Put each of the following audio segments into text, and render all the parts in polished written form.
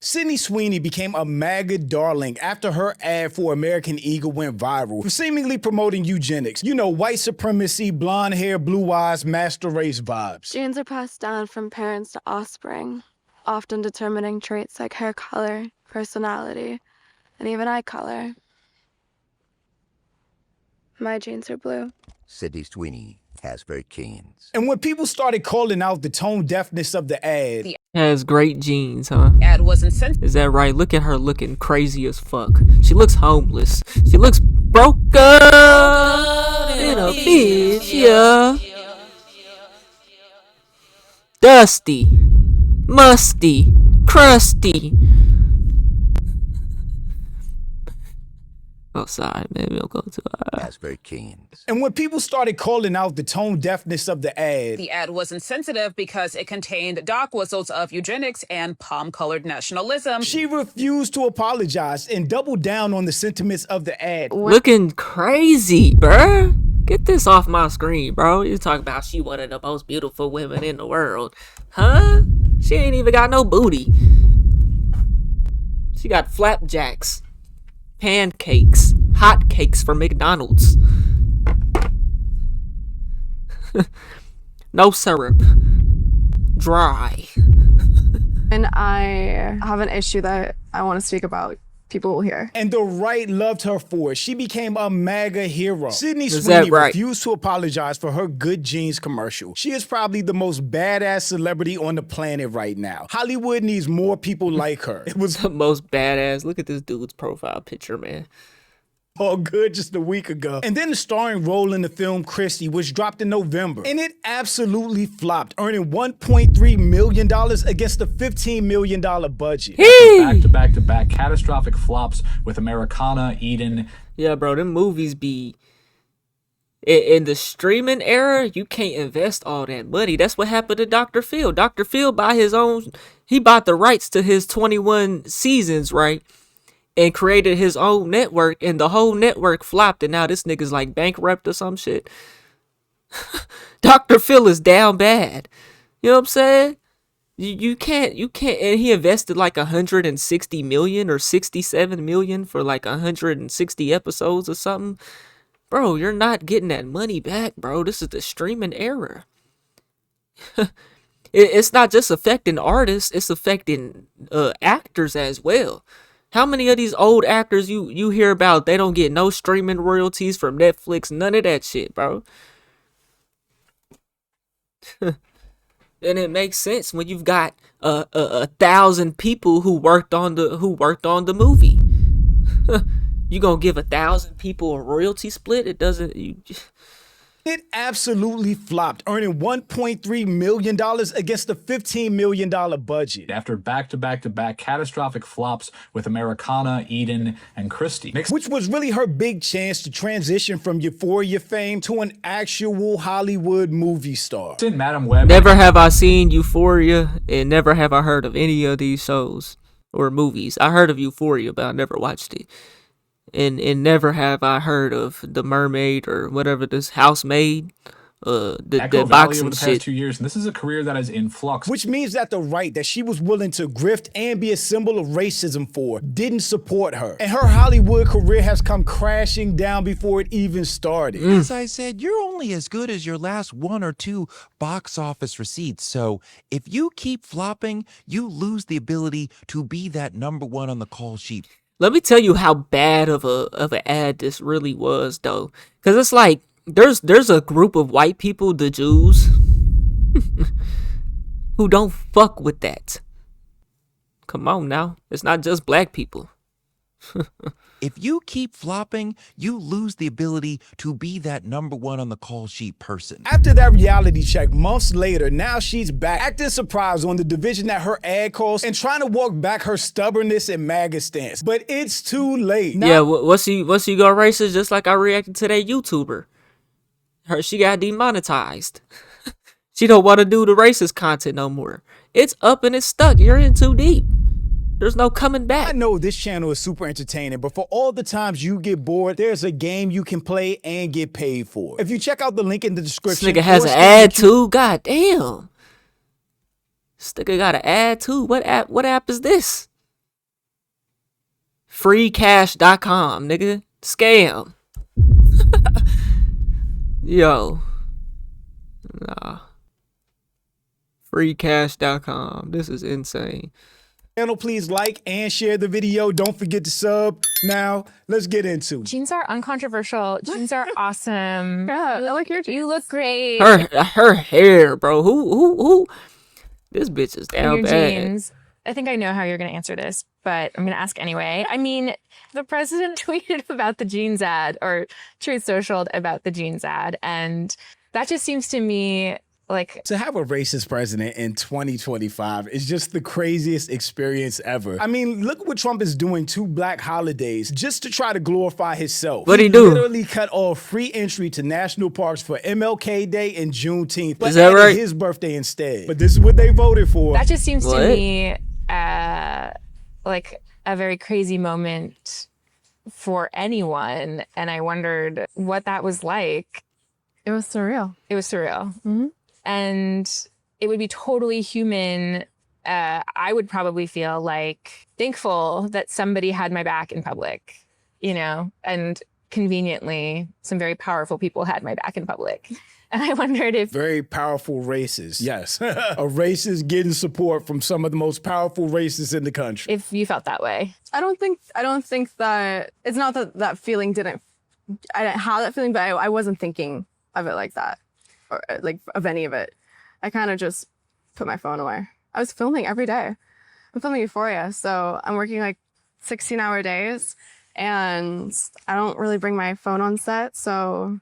Sydney Sweeney became a MAGA darling after her ad for American Eagle went viral for seemingly promoting eugenics. You know, white supremacy, blonde hair, blue eyes, master race vibes. Genes are passed down from parents to offspring, often determining traits like hair color, personality, and even eye color. My genes are blue. Sydney Sweeney has very genes. And when people started calling out the tone deafness of the ad, has great genes, huh? Ad wasn't sent. Is that right? Look at her looking crazy as fuck. She looks homeless. She looks broke up in a bitch, yeah. Dusty, musty, crusty. Oh, sorry, maybe I'll go to Has very genes. and when people started calling out the tone deafness of the ad wasn't sensitive because it contained dog whistles of eugenics and palm-colored nationalism. she refused to apologize and doubled down on the sentiments of the ad. looking crazy, bruh. Get this off my screen, bro. You talking about she one of the most beautiful women in the world. Huh? She ain't even got no booty. She got flapjacks, pancakes, hot cakes from McDonald's. No syrup. Dry. And I have an issue that I want to speak about. People will hear. And the right loved her for it. She became a MAGA hero. Sydney Is Sweeney that right? refused to apologize for her Good Genes commercial. She is probably the most badass celebrity on the planet right now. Hollywood needs more people like her. It was The most badass. Look at this dude's profile picture, man. all good just a week ago. And then the starring role in the film Christie, which dropped in November. And it absolutely flopped, earning $1.3 million against a $15 million budget. Back-to-back catastrophic flops with Americana, Eden. Yeah, bro, them movies be... In the streaming era, you can't invest all that money. That's what happened to Dr. Phil. Dr. Phil he bought the rights to his 21 seasons, right? And created his own network, and the whole network flopped, and now this nigga's like bankrupt or some shit. Dr. Phil is down bad. You know what I'm saying? You can't, and he invested like 160 million or 67 million for like 160 episodes or something. Bro, you're not getting that money back, bro. This is the streaming era. It's not just affecting artists, it's affecting actors as well. How many of these old actors you hear about, they don't get no streaming royalties from Netflix, none of that shit, bro. And it makes sense when you've got 1,000 people who worked on the movie. You gonna give 1,000 people a royalty split? It doesn't. It absolutely flopped, earning $1.3 million against a $15 million budget. After back-to-back catastrophic flops with Americana, Eden, and Christie. Which was really her big chance to transition from Euphoria fame to an actual Hollywood movie star. In Madam Web. Never have I seen Euphoria, and never have I heard of any of these shows or movies. I heard of Euphoria, but I never watched it. And never have I heard of The Mermaid or whatever this Housemaid, the Echo Valley boxing over the past shit. 2 years, and this is a career that is in flux. Which means that the right that she was willing to grift and be a symbol of racism for didn't support her. And her Hollywood career has come crashing down before it even started. As I said, you're only as good as your last 1 or 2 box office receipts. So if you keep flopping, you lose the ability to be that #1 on the call sheet. Let me tell you how bad of an ad this really was, though, because it's like there's a group of white people, the Jews, who don't fuck with that. Come on now, it's not just black people. If you keep flopping, you lose the ability to be that #1 on the call sheet person. After that reality check, months later, now she's back, acting surprised on the division that her ad caused and trying to walk back her stubbornness and MAGA stance. But it's too late. Yeah, once she go racist, just like I reacted to that YouTuber. She got demonetized. She don't want to do the racist content no more. It's up and it's stuck. You're in too deep. There's no coming back. I know this channel is super entertaining, but for all the times you get bored, there's a game you can play and get paid for. If you check out the link in the description. This nigga has an ad too? God damn. This nigga got an ad too? What app is this? Freecash.com, nigga. Scam. Yo. Nah. Freecash.com. This is insane. Channel, please like and share the video. Don't forget to sub. Now, let's get into it. Jeans are uncontroversial. Jeans are awesome. Yeah, I like your jeans. You look great. Her hair, bro. Who? This bitch is And down your bad. jeans. I think I know how you're going to answer this, but I'm going to ask anyway. I mean, the president tweeted about the jeans ad, or Truth Socialed about the jeans ad, and that just seems to me like... To have a racist president in 2025 is just the craziest experience ever. I mean, look what Trump is doing to Black holidays just to try to glorify himself. What'd he do? Literally cut off free entry to national parks for MLK Day and Juneteenth, but Is that added right? his birthday instead. But this is what they voted for. That just seems What? to me like a very crazy moment for anyone, and I wondered what that was like. It was surreal. It was surreal. Mhm. And it would be totally human. I would probably feel like thankful that somebody had my back in public, you know, and conveniently some very powerful people had my back in public. And I wondered if... Very powerful racists. Yes. A racist getting support from some of the most powerful racists in the country. if you felt that way. I don't think that it's not that that feeling I didn't have that feeling, but I wasn't thinking of it like that, or like of any of it. I kind of just put my phone away. I was filming every day. I'm filming Euphoria, so I'm working like 16-hour days, and I don't really bring my phone on set, so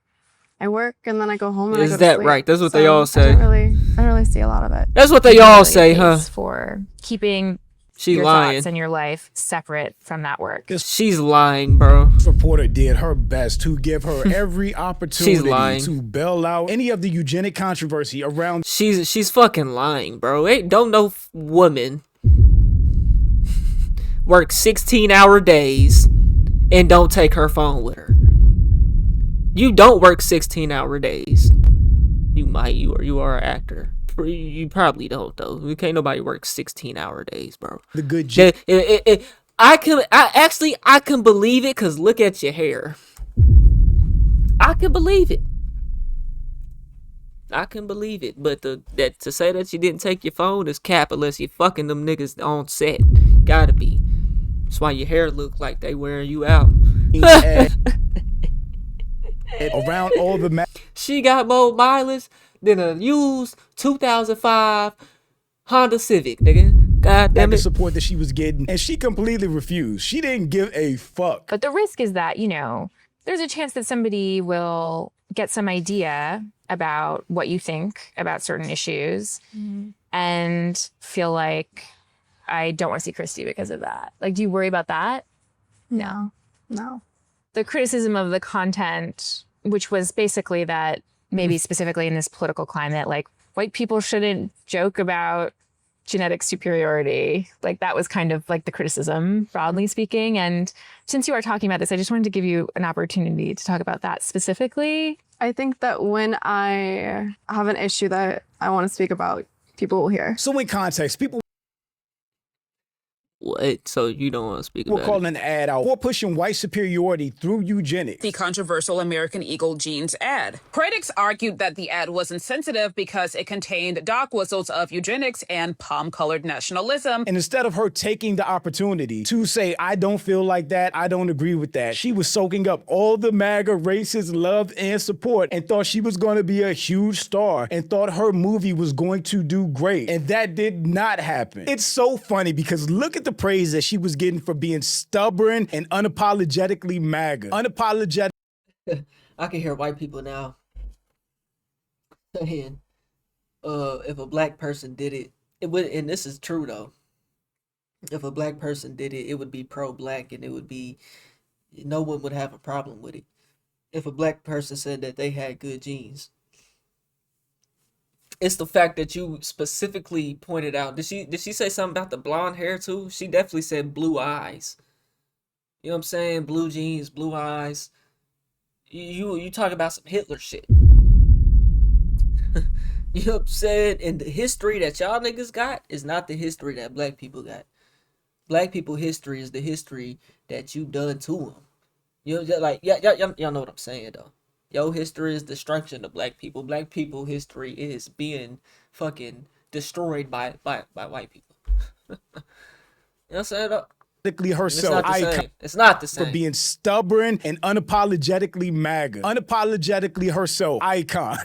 I work and then I go home and I Is go to that sleep. right? That's what So they all say. I don't really see a lot of it. That's what they all Really say, a huh? case for keeping She your lying. thoughts and your life separate from that work. She's lying, bro. This reporter did her best to give her every opportunity lying. to bail out any of the eugenic controversy around. She's fucking lying, bro. Don't no woman work 16-hour days and don't take her phone with her. You don't work 16-hour days. You might. You are an actor. You probably don't though. Can't nobody work 16-hour days, bro. The good I can believe it, because look at your hair. I can believe it. But to say that you didn't take your phone is cap, unless you're fucking them niggas on set. Gotta be. That's why your hair look like they wearing you out. around all the She got more mileage than a used 2005 Honda Civic, nigga. God damn the it. support that she was getting, and she completely refused. She didn't give a fuck. But the risk is that, you know, there's a chance that somebody will get some idea about what you think about certain issues and feel like, I don't want to see Christy because of that. Like, do you worry about that? No. The criticism of the content, which was basically that maybe specifically in this political climate, like white people shouldn't joke about genetic superiority. Like that was kind of like the criticism, broadly speaking. And since you are talking about this, I just wanted to give you an opportunity to talk about that specifically. I think that when I have an issue that I want to speak about, people will hear. So in context, people What? So you don't want to speak were about calling it? an ad out for pushing white superiority through eugenics. The controversial American Eagle jeans ad. Critics argued that the ad was insensitive because it contained dog whistles of eugenics and palm-colored nationalism. And instead of her taking the opportunity to say, I don't feel like that, I don't agree with that, she was soaking up all the MAGA racists' love and support and thought she was going to be a huge star and thought her movie was going to do great. And that did not happen. It's so funny because look at the praise that she was getting for being stubborn and unapologetically MAGA. Unapologetic. I can hear white people now saying, if a black person did it, it would, and this is true though. If a black person did it, it would be pro-black, and it would be, no one would have a problem with it. If a black person said that they had good genes. It's the fact that you specifically pointed out. Did she say something about the blonde hair too? She definitely said blue eyes. You know what I'm saying? Blue jeans, blue eyes. You talk about some Hitler shit. You know what I'm saying? And the history that y'all niggas got is not the history that black people got. Black people history is the history that you done to them. You know, like y'all know what I'm saying though. Your history is destruction of black people. Black people history is being fucking destroyed by white people. You know what I'm saying though? Herself. It's not the same. For being stubborn and unapologetically MAGA. Unapologetically herself. Icon.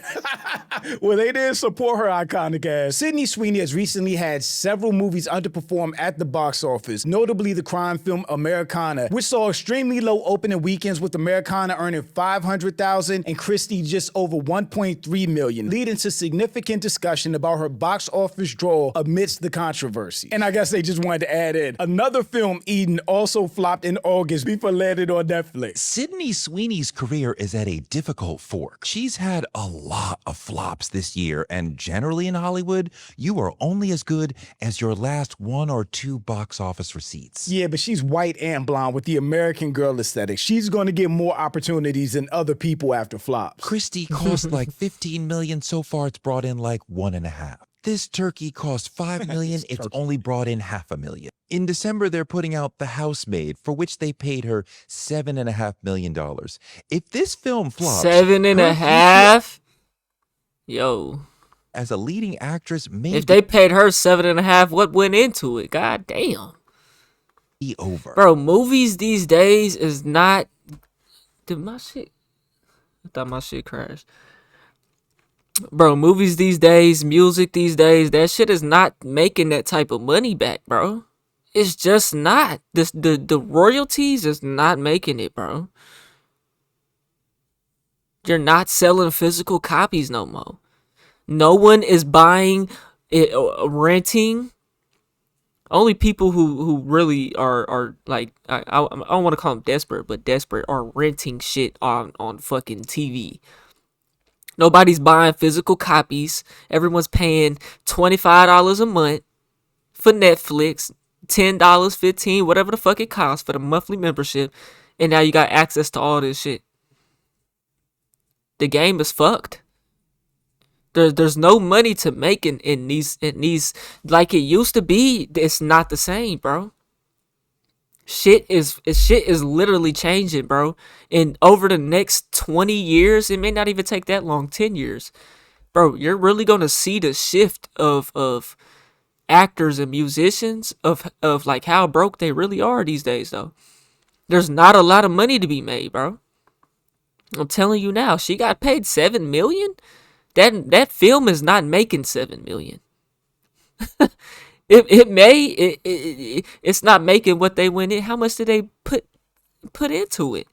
Well, they didn't support her iconic ass. Sydney Sweeney has recently had several movies underperform at the box office, notably the crime film Americana, which saw extremely low opening weekends, with Americana earning $500,000 and Christie just over $1.3 million, leading to significant discussion about her box office draw amidst the controversy. And I guess they just wanted to add in another film, Eden, also flopped in August before landing on Netflix. Sydney Sweeney's career is at a difficult fork. She's had a lot of flops this year, and generally in Hollywood, you are only as good as your last 1 or 2 box office receipts. Yeah, but she's white and blonde with the American girl aesthetic. She's going to get more opportunities than other people after flops. Christie cost like $15 million. So far, it's brought in like 1.5. This turkey cost $5 million. It's only brought in $500,000. In December, they're putting out The Housemaid, for which they paid her $7.5 million. If this film flops, 7.5. Yo, as a leading actress, maybe if they paid her 7.5, what went into it? God damn. Be over. Bro, movies these days is not. Did my shit? I thought my shit crashed. Bro, movies these days, music these days, that shit is not making that type of money back, bro. It's just not. The royalties is not making it, bro. You're not selling physical copies no more. No one is buying it, renting. Only people who really are like, I don't want to call them desperate, but desperate are renting shit on fucking TV. Nobody's buying physical copies. Everyone's paying $25 a month for Netflix, $10, $15, whatever the fuck it costs for the monthly membership, and now you got access to all this shit. The game is fucked. There's no money to make in these like it used to be. It's not the same, bro. Shit is literally changing, bro. And over the next 20 years, it may not even take that long, 10 years. Bro, you're really gonna see the shift of actors and musicians of like how broke they really are these days though. There's not a lot of money to be made, bro. I'm telling you now, she got paid $7 million. That film is not making $7 million. It's not making what they went in. How much did they put into it?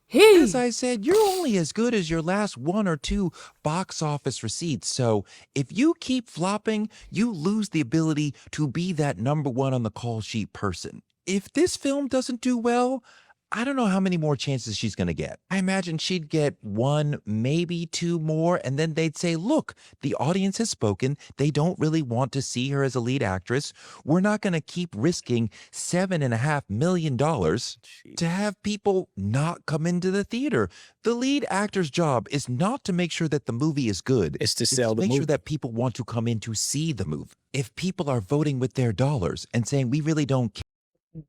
Hey. As I said, you're only as good as your last 1 or 2 box office receipts. So if you keep flopping, you lose the ability to be that number 1 on the call sheet person. If this film doesn't do well, I don't know how many more chances she's going to get. I imagine she'd get 1, maybe 2 more, and then they'd say, look, the audience has spoken. They don't really want to see her as a lead actress. We're not going to keep risking $7.5 million to have people not come into the theater. The lead actor's job is not to make sure that the movie is good. It's to sell the movie. Make movie. sure that people want to come in to see the movie. If people are voting with their dollars and saying, we really don't care,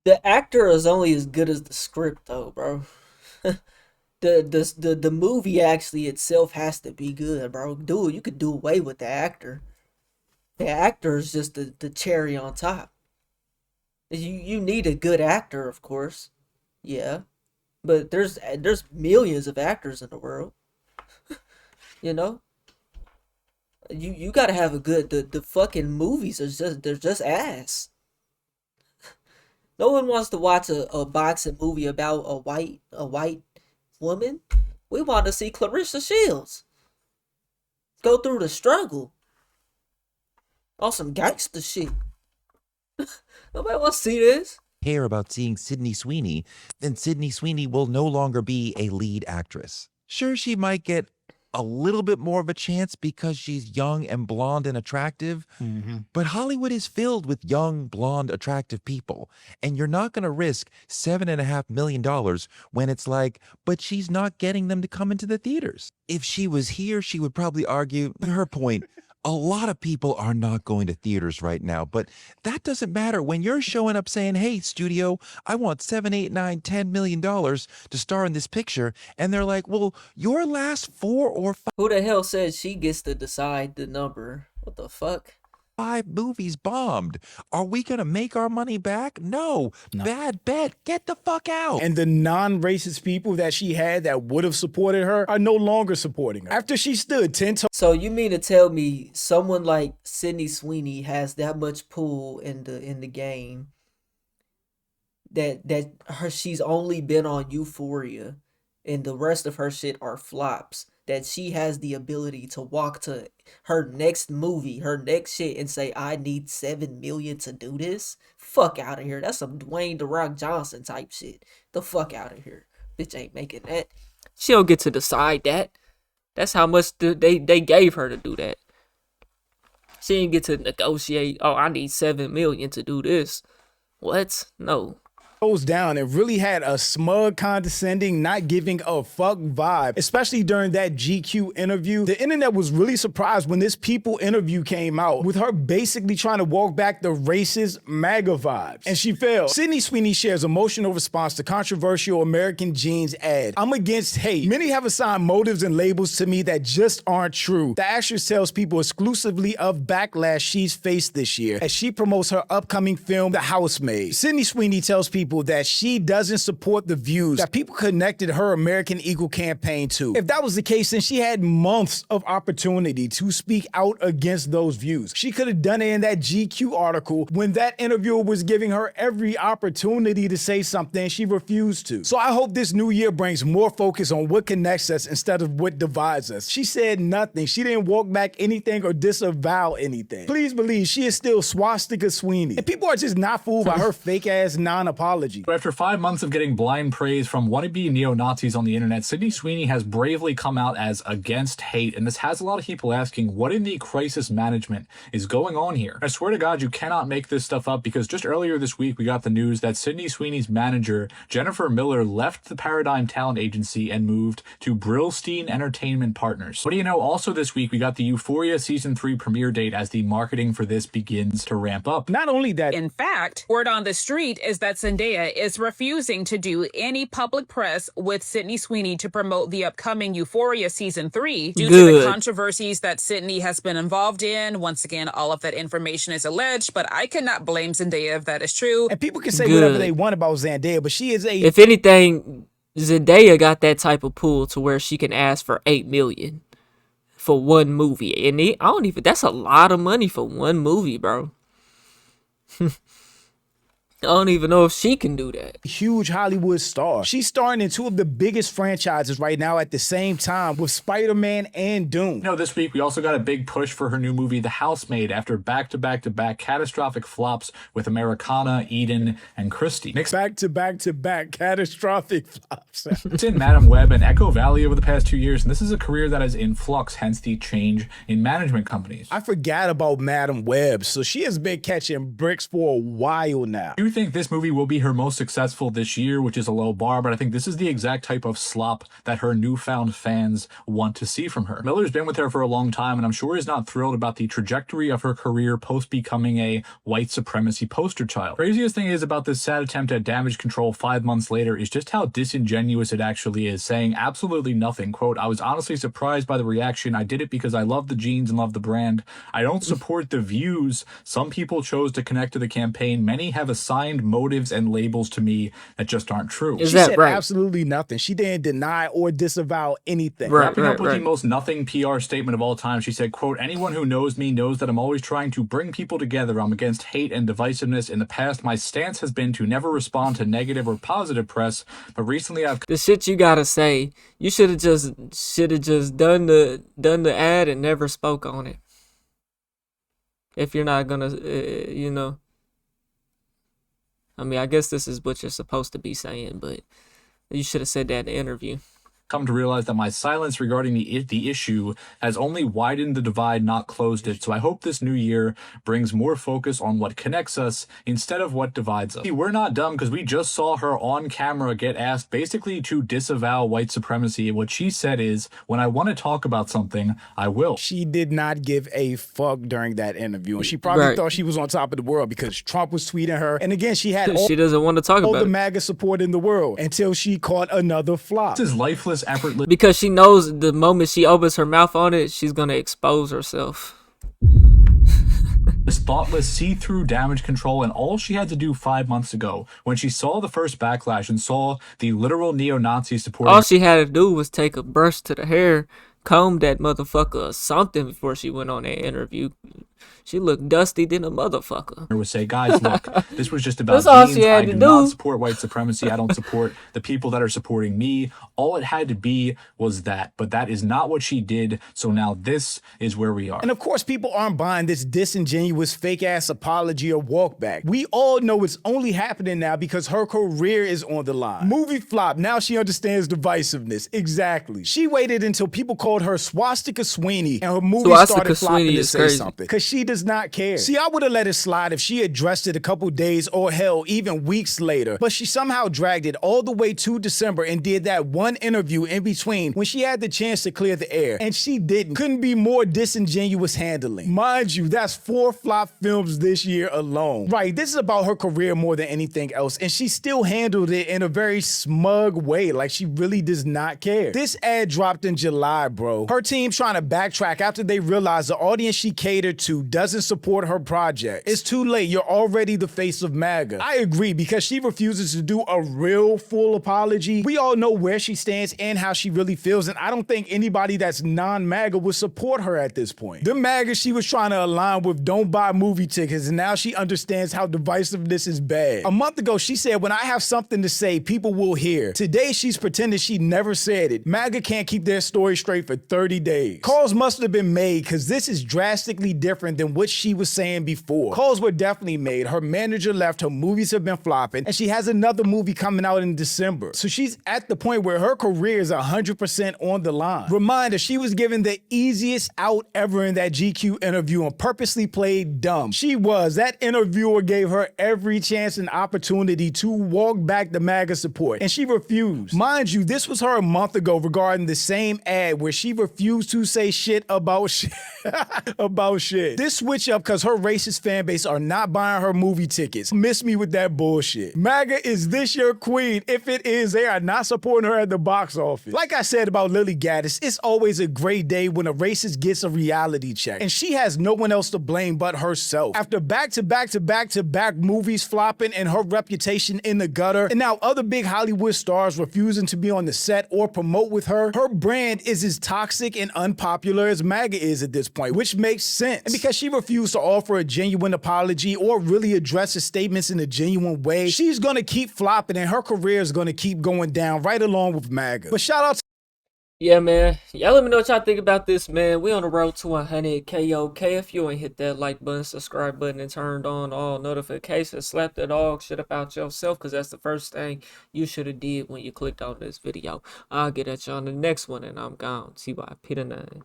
the actor is only as good as the script, though, bro. the movie actually itself has to be good, bro. Dude, you could do away with the actor. The actor is just the cherry on top. You need a good actor, of course. Yeah. But there's millions of actors in the world. You know? You gotta have a good the fucking movies they're just ass. No one wants to watch a boxing movie about a white woman. We want to see Clarissa Shields go through the struggle on some gangster shit. Nobody wants to see this. care about seeing Sydney Sweeney, then Sydney Sweeney will no longer be a lead actress. Sure, she might get a little bit more of a chance because she's young and blonde and attractive, but Hollywood is filled with young, blonde, attractive people, and you're not going to risk $7.5 million when it's like, but she's not getting them to come into the theaters. If she was here, she would probably argue her point. A lot of people are not going to theaters right now, but that doesn't matter when you're showing up saying, hey, studio, I want 7, 8, 9, $10 million to star in this picture. And they're like, well, your last 4 or Who the hell says she gets to decide the number? What the fuck? 5 movies bombed. Are we going to make our money back? No. Bad bet. Get the fuck out. And the non-racist people that she had that would have supported her are no longer supporting her. After she stood 10 toes So you mean to tell me someone like Sydney Sweeney has that much pull in the game that she's only been on Euphoria and the rest of her shit are flops, that she has the ability to walk to her next movie, her next shit, and say, I need 7 million to do this? Fuck out of here. That's some Dwayne The Rock Johnson type shit. The fuck out of here. Bitch ain't making that. She don't get to decide that. That's how much they gave her to do that. She didn't get to negotiate, oh, I need 7 million to do this. What? No. down and really had a smug, condescending, not giving a fuck vibe, especially during that GQ interview. The internet was really surprised when this People interview came out with her basically trying to walk back the racist MAGA vibes. And she failed. Sydney Sweeney shares emotional response to controversial American Jeans ad. I'm against hate. Many have assigned motives and labels to me that just aren't true. The actress tells people exclusively of backlash she's faced this year as she promotes her upcoming film, The Housemaid. Sydney Sweeney tells people that she doesn't support the views that people connected her American Eagle campaign to. If that was the case, then she had months of opportunity to speak out against those views. She could have done it in that GQ article when that interviewer was giving her every opportunity to say something and she refused to. So I hope this new year brings more focus on what connects us instead of what divides us. She said nothing. She didn't walk back anything or disavow anything. Please believe she is still Swastika Sweeney. And people are just not fooled by her fake ass non-apology. So after 5 months of getting blind praise from wannabe neo-Nazis on the internet, Sydney Sweeney has bravely come out as against hate, and this has a lot of people asking, what in the crisis management is going on here? I swear to God, you cannot make this stuff up, because just earlier this week, we got the news that Sydney Sweeney's manager, Jennifer Miller, left the Paradigm Talent Agency and moved to Brillstein Entertainment Partners. What do you know? Also this week, we got the Euphoria Season 3 premiere date as the marketing for this begins to ramp up. Not only that, In fact, word on the street is that Zendaya is refusing to do any public press with Sydney Sweeney to promote the upcoming Euphoria Season 3 due to the controversies that Sydney has been involved in. Once again, all of that information is alleged, but I cannot blame Zendaya if that is true. and people can say whatever they want about Zendaya, but she is a If anything, Zendaya got that type of pull to where she can ask for 8 million for one movie. And that's a lot of money for one movie, bro. I don't even know if she can do that. huge Hollywood star. She's starring in two of the biggest franchises right now at the same time with Spider-Man and Doom. This week we also got a big push for her new movie, The Housemaid, after back-to-back catastrophic flops with Americana, Eden, and Christie. Back-to-back catastrophic flops. It's in Madam Web and Echo Valley over the past 2 years, and this is a career that is in flux, hence the change in management companies. I forgot about Madam Web, so she has been catching bricks for a while now. I do think this movie will be her most successful this year, which is a low bar, but I think this is the exact type of slop that her newfound fans want to see from her. Miller's been with her for a long time, and I'm sure is not thrilled about the trajectory of her career post becoming a white supremacy poster child. Craziest thing is about this sad attempt at damage control 5 months later is just how disingenuous it actually is, saying absolutely nothing. Quote, I was honestly surprised by the reaction. I did it because I love the jeans and love the brand. I don't support the views some people chose to connect to the campaign. Many have assigned motives and labels to me that just aren't true. Is She that said right? absolutely nothing. She didn't deny or disavow anything. Wrapping up with the most nothing PR statement of all time, she said, quote, anyone who knows me knows that I'm always trying to bring people together. I'm against hate and divisiveness. In the past, my stance has been to never respond to negative or positive press, but recently I've The shit you gotta say, you should have just done the ad and never spoke on it. If you're not gonna, I mean, I guess this is what you're supposed to be saying, but you should have said that in the interview. come to realize that my silence regarding the issue has only widened the divide, not closed it. So I hope this new year brings more focus on what connects us instead of what divides us. See, we're not dumb because we just saw her on camera get asked basically to disavow white supremacy. What she said is, when I want to talk about something, I will. She did not give a fuck during that interview. And she probably thought she was on top of the world because Trump was tweeting her. And again, she had she doesn't want to talk all about the it. MAGA support in the world until she caught another flop. This is lifeless, effortless. Because she knows the moment she opens her mouth on it, she's going to expose herself. Thoughtless, see-through damage control, and all she had to do 5 months ago when she saw the first backlash and saw the literal neo-Nazi support. All she had to do was take a brush to the hair, comb that motherfucker or something before she went on that interview. She looked dusty than a motherfucker. Would say, guys, look, this was just about That's all means. she had I to do do. not support white supremacy. I don't support the people that are supporting me. All it had to be was that, but that is not what she did. So now this is where we are. And of course, people aren't buying this disingenuous, fake-ass apology or walk back. We all know it's only happening now because her career is on the line. Movie flop. Now she understands divisiveness. Exactly. She waited until people called her Swastika Sweeney and her movie started flopping to say something. Because she does not care. See, I would have let it slide if she addressed it a couple days or hell, even weeks later. But she somehow dragged it all the way to December and did that one interview in between when she had the chance to clear the air. And she didn't. Couldn't be more disingenuous handling. Mind you, that's 4 flop films this year alone. Right, this is about her career more than anything else. And she still handled it in a very smug way, like she really does not care. This ad dropped in July, bro. Her team trying to backtrack after they realized the audience she catered to doesn't support her project. It's too late. You're already the face of MAGA. I agree, because she refuses to do a real full apology. We all know where she stands and how she really feels, and I don't think anybody that's non-MAGA would support her at this point. The MAGA she was trying to align with don't buy movie tickets, and now she understands how divisiveness is bad. A month ago, she said, when I have something to say, people will hear. Today, she's pretending she never said it. MAGA can't keep their story straight for 30 days. Calls must have been made, because this is drastically different than what she was saying before. Calls were definitely made. Her manager left, her movies have been flopping, and she has another movie coming out in December. So she's at the point where her career is 100% on the line. Reminder, she was given the easiest out ever in that GQ interview and purposely played dumb. She was. That interviewer gave her every chance and opportunity to walk back the MAGA support, and she refused. Mind you, this was her a month ago regarding the same ad where she refused to say shit about shit. About shit. This switch up because her racist fan base are not buying her movie tickets. Miss me with that bullshit. MAGA, is this your queen? If it is, they are not supporting her at the box office. Like I said about Lily Gaddis, it's always a great day when a racist gets a reality check, and she has no one else to blame but herself. After back-to-back movies flopping and her reputation in the gutter, and now other big Hollywood stars refusing to be on the set or promote with her, her brand is as toxic and unpopular as MAGA is at this point, which makes sense. And because she refused to offer a genuine apology or really address her statements in a genuine way, she's gonna keep flopping and her career is gonna keep going down right along with MAGA. But shout out to Yeah, man. Y'all let me know what y'all think about this, man. We on the road to 100K. Okay, if you ain't hit that like button, subscribe button, and turned on all notifications, slap the dog shit about yourself, because that's the first thing you should have did when you clicked on this video. I'll get at y'all on the next one, and I'm gone. TYP the 9.